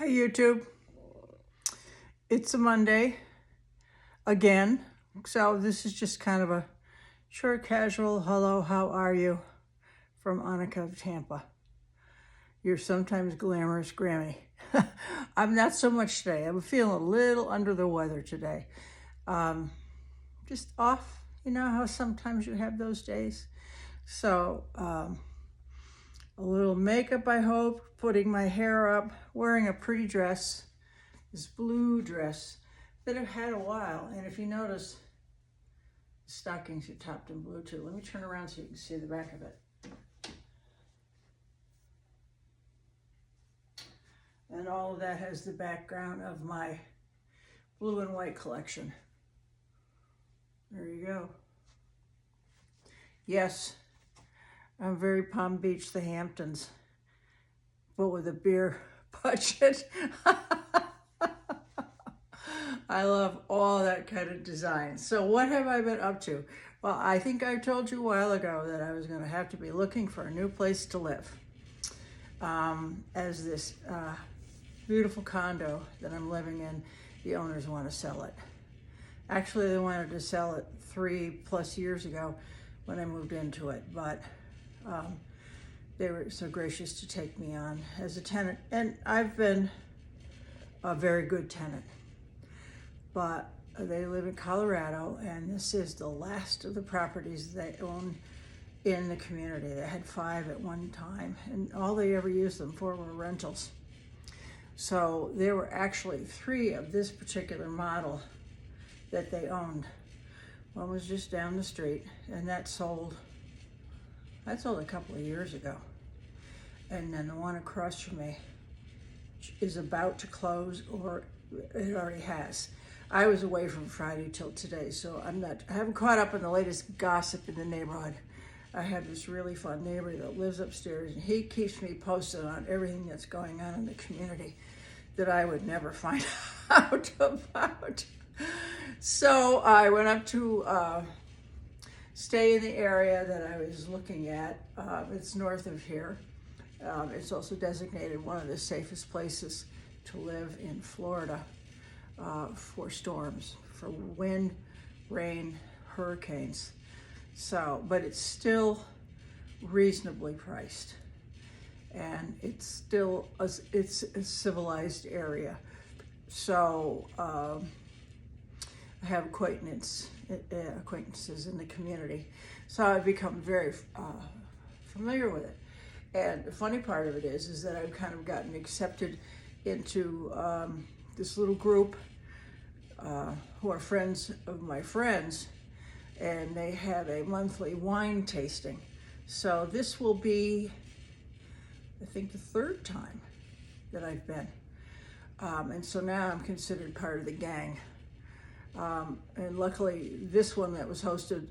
Hi YouTube. It's a Monday again. So this is just kind of a short casual hello, how are you from Anneke of Tampa. Your sometimes glamorous Grammy. I'm not so much today. I'm feeling a little under the weather today. Just off. You know how sometimes you have those days? So a little makeup, I hope, putting my hair up, wearing a pretty dress, this blue dress that I've had a while. And if you notice, the stockings are topped in blue too. Let me turn around so you can see the back of it. And all of that has the background of my blue and white collection. There you go. Yes, I'm very Palm Beach, the Hamptons, but with a beer budget. I love all that kind of design. So what have I been up to? Well, I think I told you a while ago that I was going to have to be looking for a new place to live. As this beautiful condo that I'm living in, the owners want to sell it. Actually, they wanted to sell it 3+ years ago when I moved into it, but they were so gracious to take me on as a tenant. And I've been a very good tenant. But they live in Colorado, and this is the last of the properties they own in the community. They had 5 at one time, and all they ever used them for were rentals. So there were actually 3 of this particular model that they owned. One was just down the street, and that sold a couple of years ago. And then the one across from me is about to close, or it already has. I was away from Friday till today, so I haven't caught up on the latest gossip in the neighborhood. I have this really fun neighbor that lives upstairs, and he keeps me posted on everything that's going on in the community that I would never find out about. So I went up to stay in the area that I was looking at. It's north of here. It's also designated one of the safest places to live in Florida for storms, for wind, rain, hurricanes. So, but it's still reasonably priced, and it's a civilized area. So I have acquaintances in the community, so I've become very familiar with it. And the funny part of it is that I've kind of gotten accepted into this little group who are friends of my friends, and they have a monthly wine tasting. So this will be, I think, the 3rd time that I've been. And so now I'm considered part of the gang. And luckily, this one that was hosted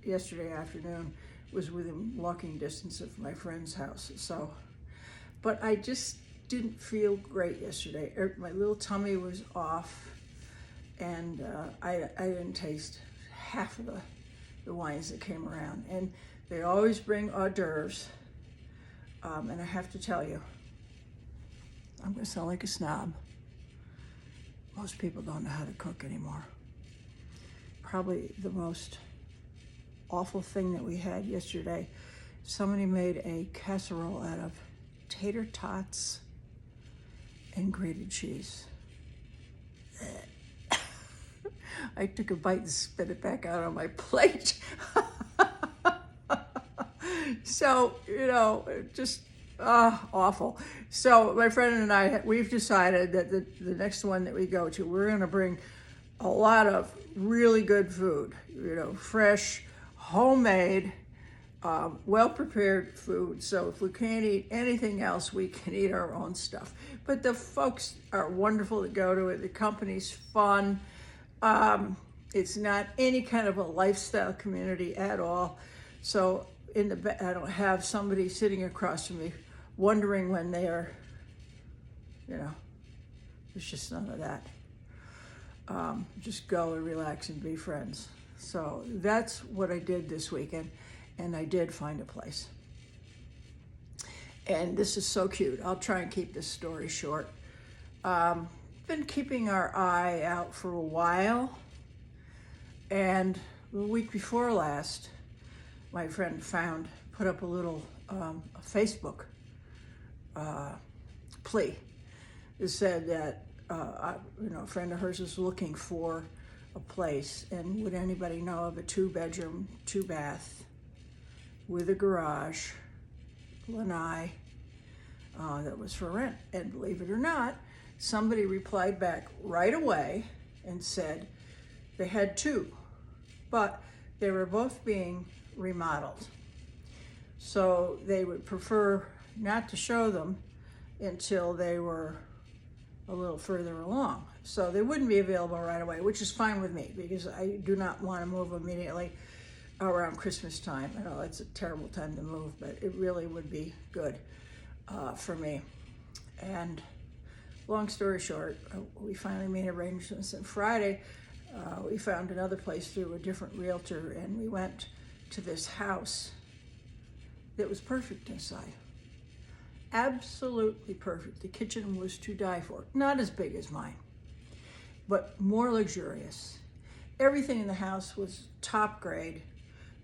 yesterday afternoon was within walking distance of my friend's house. So, but I just didn't feel great yesterday. My little tummy was off, and I didn't taste half of the wines that came around. And they always bring hors d'oeuvres. And I have to tell you, I'm gonna sound like a snob. Most people don't know how to cook anymore. Probably the most awful thing that we had yesterday, somebody made a casserole out of tater tots and grated cheese. I took a bite and spit it back out on my plate. So, just awful. So my friend and I, we've decided that the next one that we go to, we're going to bring a lot of really good food, fresh, homemade, well-prepared food. So if we can't eat anything else, we can eat our own stuff. But the folks are wonderful to go to it. The company's fun. It's not any kind of a lifestyle community at all. So I don't have somebody sitting across from me wondering when they are, there's just none of that. Just go and relax and be friends. So that's what I did this weekend, and I did find a place. And this is so cute. I'll try and keep this story short. Been keeping our eye out for a while. And the week before last, my friend put up a little Facebook plea. It said that a friend of hers is looking for a place, and would anybody know of a 2-bedroom, 2-bath with a garage, lanai, that was for rent. And believe it or not, somebody replied back right away and said they had 2, but they were both being remodeled. So they would prefer not to show them until they were a little further along. So they wouldn't be available right away, which is fine with me because I do not want to move immediately around Christmas time. I know it's a terrible time to move, but it really would be good for me. And long story short, we finally made arrangements, and Friday we found another place through a different realtor, and we went to this house that was perfect inside. Absolutely perfect. The kitchen was to die for. Not as big as mine, but more luxurious. Everything in the house was top grade.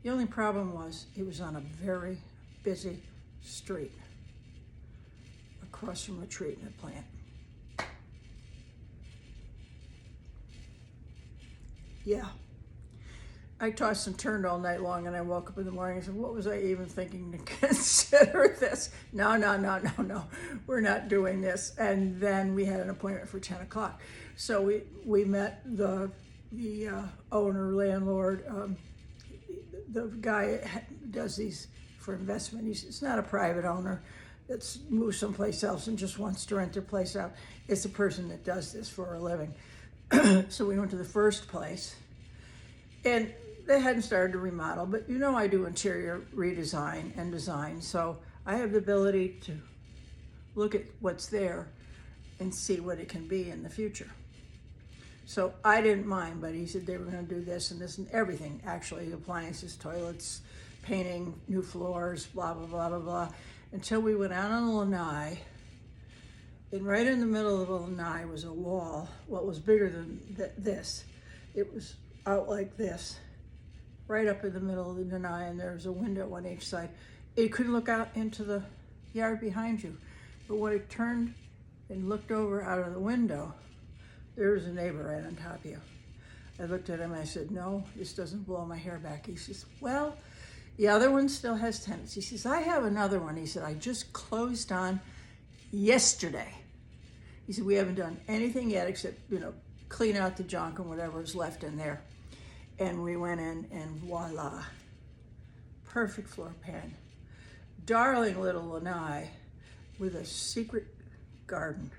The only problem was it was on a very busy street across from a treatment plant. Yeah. I tossed and turned all night long, and I woke up in the morning and said, what was I even thinking to consider this? No. We're not doing this. And then we had an appointment for 10 o'clock. So we met the owner, landlord, the guy does these for investment. It's not a private owner that's moved someplace else and just wants to rent their place out. It's a person that does this for a living. So we went to the first place, and they hadn't started to remodel, but I do interior redesign and design, so I have the ability to look at what's there and see what it can be in the future. So I didn't mind, but he said they were going to do this and this and everything, actually, appliances, toilets, painting, new floors, blah, blah, blah, blah, blah, until we went out on the lanai, and right in the middle of the lanai was a wall, what was bigger than this. It was out like this, right up in the middle of the lanai, and there was a window on each side. It could look out into the yard behind you, but when it turned and looked over out of the window, there was a neighbor right on top of you. I looked at him and I said, no, this doesn't blow my hair back. He says, well, the other one still has tenants. He says, I have another one. He said, I just closed on yesterday. He said, we haven't done anything yet except, clean out the junk and whatever is left in there. And we went in, and voila, perfect floor pan. Darling little lanai with a secret garden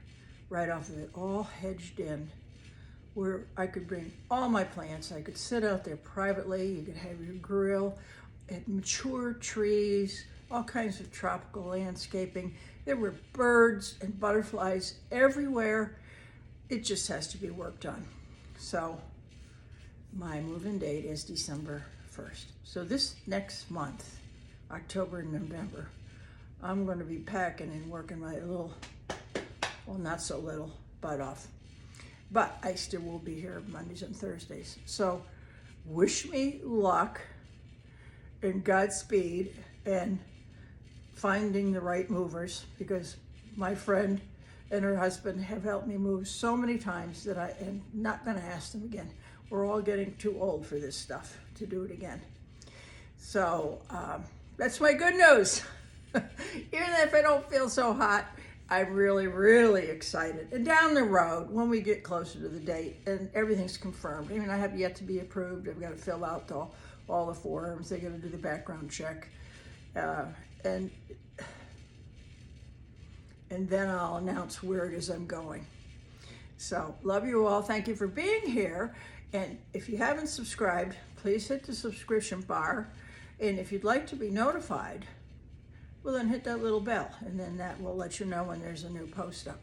right off of it, all hedged in, where I could bring all my plants. I could sit out there privately. You could have your grill, and mature trees, all kinds of tropical landscaping. There were birds and butterflies everywhere. It just has to be worked on. So my move-in date is December 1st. So this next month, October and November, I'm going to be packing and working my little, well, not so little, butt off. But I still will be here Mondays and Thursdays. So wish me luck and Godspeed and finding the right movers, because my friend and her husband have helped me move so many times that I am not going to ask them again. We're all getting too old for this stuff to do it again. So that's my good news. Even if I don't feel so hot, I'm really, really excited. And down the road, when we get closer to the date and everything's confirmed, I mean, I have yet to be approved. I've got to fill out all the forms. They're going to do the background check. And then I'll announce where it is I'm going. So love you all. Thank you for being here. And if you haven't subscribed, please hit the subscription bar. And if you'd like to be notified, well, then hit that little bell, and then that will let you know when there's a new post up.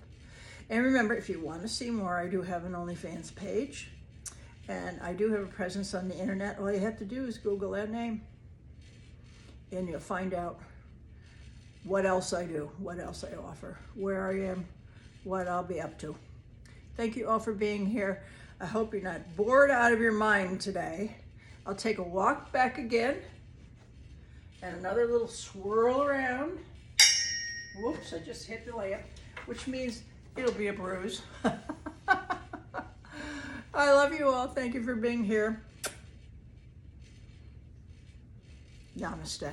And remember, if you want to see more, I do have an OnlyFans page, and I do have a presence on the internet. All you have to do is Google that name, and you'll find out what else I do, what else I offer, where I am, what I'll be up to. Thank you all for being here. I hope you're not bored out of your mind today. I'll take a walk back again and another little swirl around. Whoops, I just hit the lamp, which means it'll be a bruise. I love you all. Thank you for being here. Namaste.